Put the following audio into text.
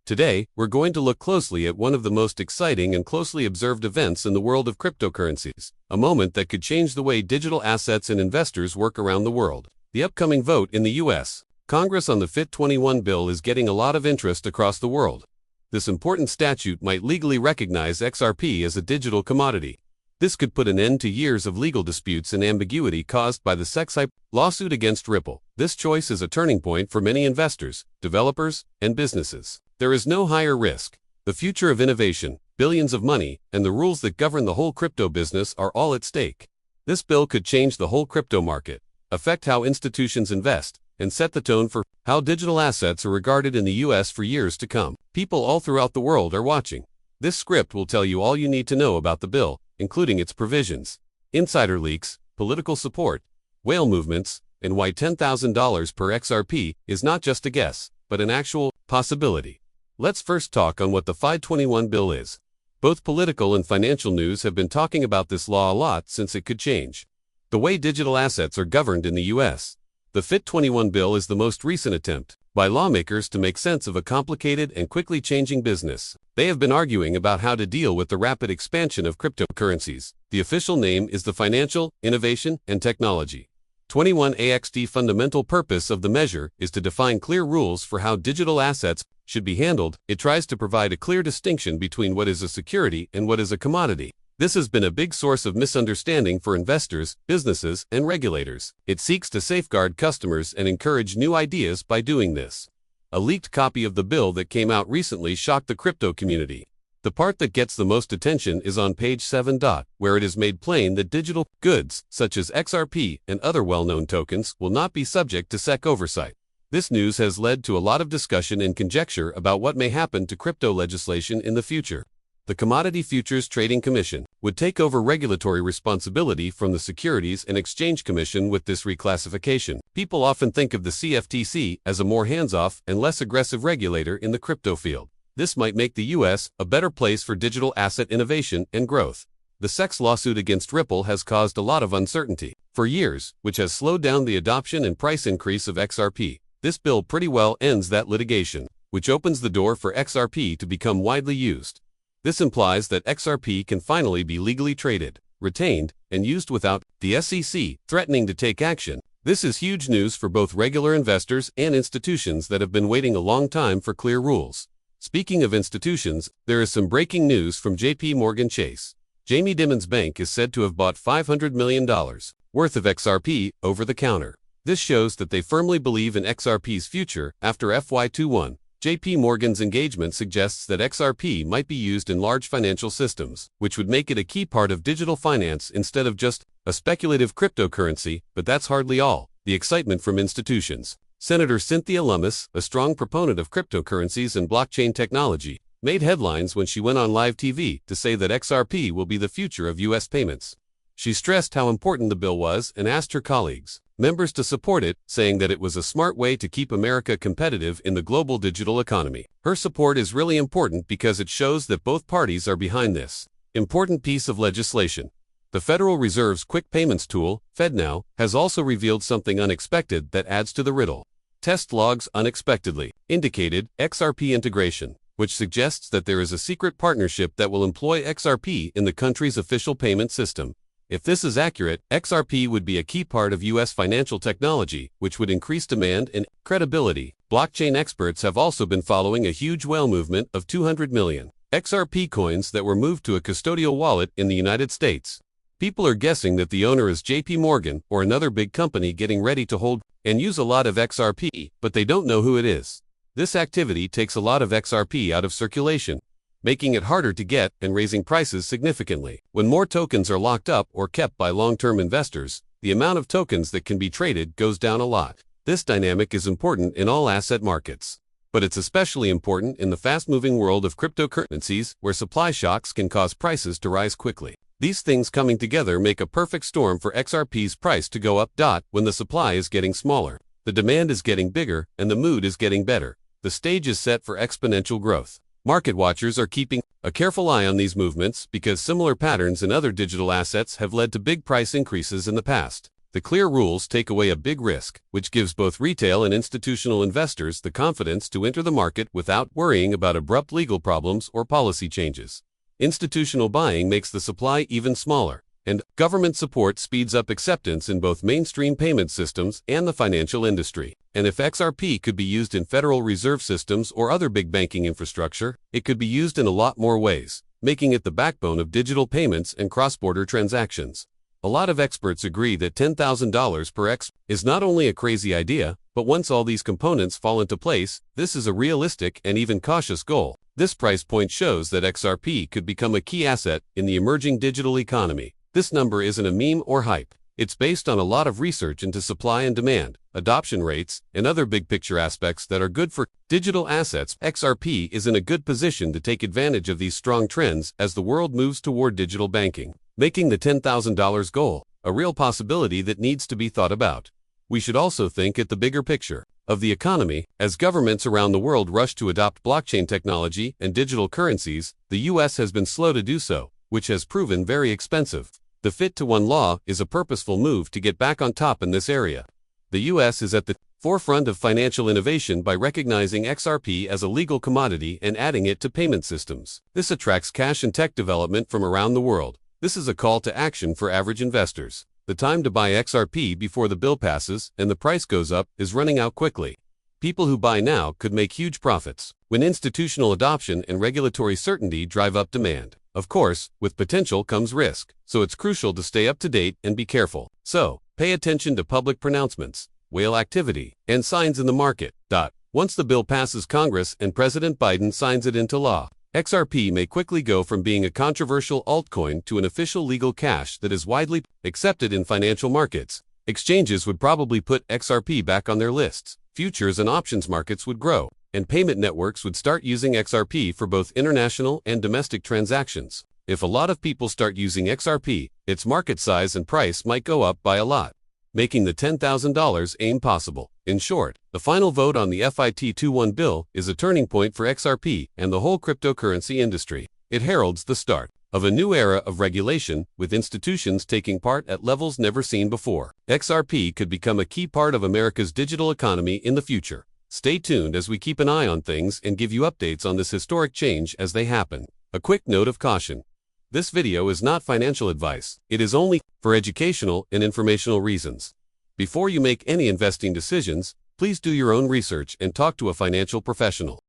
Today, we're going to look closely at one of the most exciting and closely observed events in the world of cryptocurrencies, a moment that could change the way digital assets and investors work around the world. The upcoming vote in the U.S. Congress on the FIT21 bill is getting a lot of interest across the world. This important statute might legally recognize XRP as a digital commodity. This could put an end to years of legal disputes and ambiguity caused by the SEC lawsuit against Ripple. This choice is a turning point for many investors, developers, and businesses. There is no higher risk. The future of innovation, billions of money, and the rules that govern the whole crypto business are all at stake. This bill could change the whole crypto market, affect how institutions invest, and set the tone for how digital assets are regarded in the U.S. for years to come. People all throughout the world are watching. This script will tell you all you need to know about the bill, including its provisions, insider leaks, political support, whale movements, and why $10,000 per XRP is not just a guess, but an actual possibility. Let's first talk on what the FIT21 bill is. Both political and financial news have been talking about this law a lot since it could change the way digital assets are governed in the U.S. The FIT21 bill is the most recent attempt by lawmakers to make sense of a complicated and quickly changing business. They have been arguing about how to deal with the rapid expansion of cryptocurrencies. The official name is the Financial, Innovation, and Technology 21 Act. Fundamental purpose of the measure is to define clear rules for how digital assets should be handled. It tries to provide a clear distinction between what is a security and what is a commodity. This has been a big source of misunderstanding for investors, businesses, and regulators. It seeks to safeguard customers and encourage new ideas by doing this. A leaked copy of the bill that came out recently shocked the crypto community. The part that gets the most attention is on page 7, where it is made plain that digital goods, such as XRP and other well-known tokens, will not be subject to SEC oversight. This news has led to a lot of discussion and conjecture about what may happen to crypto legislation in the future. The Commodity Futures Trading Commission would take over regulatory responsibility from the Securities and Exchange Commission with this reclassification. People often think of the CFTC as a more hands-off and less aggressive regulator in the crypto field. This might make the U.S. a better place for digital asset innovation and growth. The SEC's lawsuit against Ripple has caused a lot of uncertainty for years, which has slowed down the adoption and price increase of XRP. This bill pretty well ends that litigation, which opens the door for XRP to become widely used. This implies that XRP can finally be legally traded, retained, and used without the SEC threatening to take action. This is huge news for both regular investors and institutions that have been waiting a long time for clear rules. Speaking of institutions, there is some breaking news from JP Chase. Jamie Dimon's bank is said to have bought $500 million worth of XRP over the counter. This shows that they firmly believe in XRP's future. After FY21, JP Morgan's engagement suggests that XRP might be used in large financial systems, which would make it a key part of digital finance instead of just a speculative cryptocurrency. But that's hardly all. The excitement from institutions. Senator Cynthia Lummis, a strong proponent of cryptocurrencies and blockchain technology, made headlines when she went on live TV to say that XRP will be the future of U.S. payments. She stressed how important the bill was and asked her members to support it, saying that it was a smart way to keep America competitive in the global digital economy. Her support is really important because it shows that both parties are behind this important piece of legislation. The Federal Reserve's quick payments tool, FedNow, has also revealed something unexpected that adds to the riddle. Test logs unexpectedly indicated XRP integration, which suggests that there is a secret partnership that will employ XRP in the country's official payment system. If this is accurate, XRP would be a key part of U.S. financial technology, which would increase demand and credibility. Blockchain experts have also been following a huge whale movement of 200 million XRP coins that were moved to a custodial wallet in the United States. People are guessing that the owner is JP Morgan or another big company getting ready to hold and use a lot of XRP, but they don't know who it is. This activity takes a lot of XRP out of circulation, making it harder to get and raising prices significantly. When more tokens are locked up or kept by long-term investors, the amount of tokens that can be traded goes down a lot. This dynamic is important in all asset markets, but it's especially important in the fast-moving world of cryptocurrencies where supply shocks can cause prices to rise quickly. These things coming together make a perfect storm for XRP's price to go up. When the supply is getting smaller, the demand is getting bigger, and the mood is getting better. The stage is set for exponential growth. Market watchers are keeping a careful eye on these movements because similar patterns in other digital assets have led to big price increases in the past. The clear rules take away a big risk, which gives both retail and institutional investors the confidence to enter the market without worrying about abrupt legal problems or policy changes. Institutional buying makes the supply even smaller, and government support speeds up acceptance in both mainstream payment systems and the financial industry. And if XRP could be used in Federal Reserve systems or other big banking infrastructure, it could be used in a lot more ways, making it the backbone of digital payments and cross-border transactions. A lot of experts agree that $10,000 per X is not only a crazy idea, but once all these components fall into place, this is a realistic and even cautious goal. This price point shows that XRP could become a key asset in the emerging digital economy. This number isn't a meme or hype. It's based on a lot of research into supply and demand, adoption rates, and other big-picture aspects that are good for digital assets. XRP is in a good position to take advantage of these strong trends as the world moves toward digital banking, making the $10,000 goal a real possibility that needs to be thought about. We should also think at the bigger picture of the economy. As governments around the world rush to adopt blockchain technology and digital currencies, the US has been slow to do so, which has proven very expensive. The FIT21 law is a purposeful move to get back on top in this area. The US is at the forefront of financial innovation by recognizing XRP as a legal commodity and adding it to payment systems. This attracts cash and tech development from around the world. This is a call to action for average investors. The time to buy XRP before the bill passes and the price goes up is running out quickly. People who buy now could make huge profits when institutional adoption and regulatory certainty drive up demand. Of course, with potential comes risk, so it's crucial to stay up to date and be careful. So, pay attention to public pronouncements, whale activity, and signs in the market. Once the bill passes Congress and President Biden signs it into law, XRP may quickly go from being a controversial altcoin to an official legal cash that is widely accepted in financial markets. Exchanges would probably put XRP back on their lists, futures and options markets would grow, and payment networks would start using XRP for both international and domestic transactions. If a lot of people start using XRP, its market size and price might go up by a lot, making the $10,000 aim possible. In short, the final vote on the FIT21 bill is a turning point for XRP and the whole cryptocurrency industry. It heralds the start of a new era of regulation, with institutions taking part at levels never seen before. XRP could become a key part of America's digital economy in the future. Stay tuned as we keep an eye on things and give you updates on this historic change as they happen. A quick note of caution. This video is not financial advice. It is only for educational and informational reasons. Before you make any investing decisions, please do your own research and talk to a financial professional.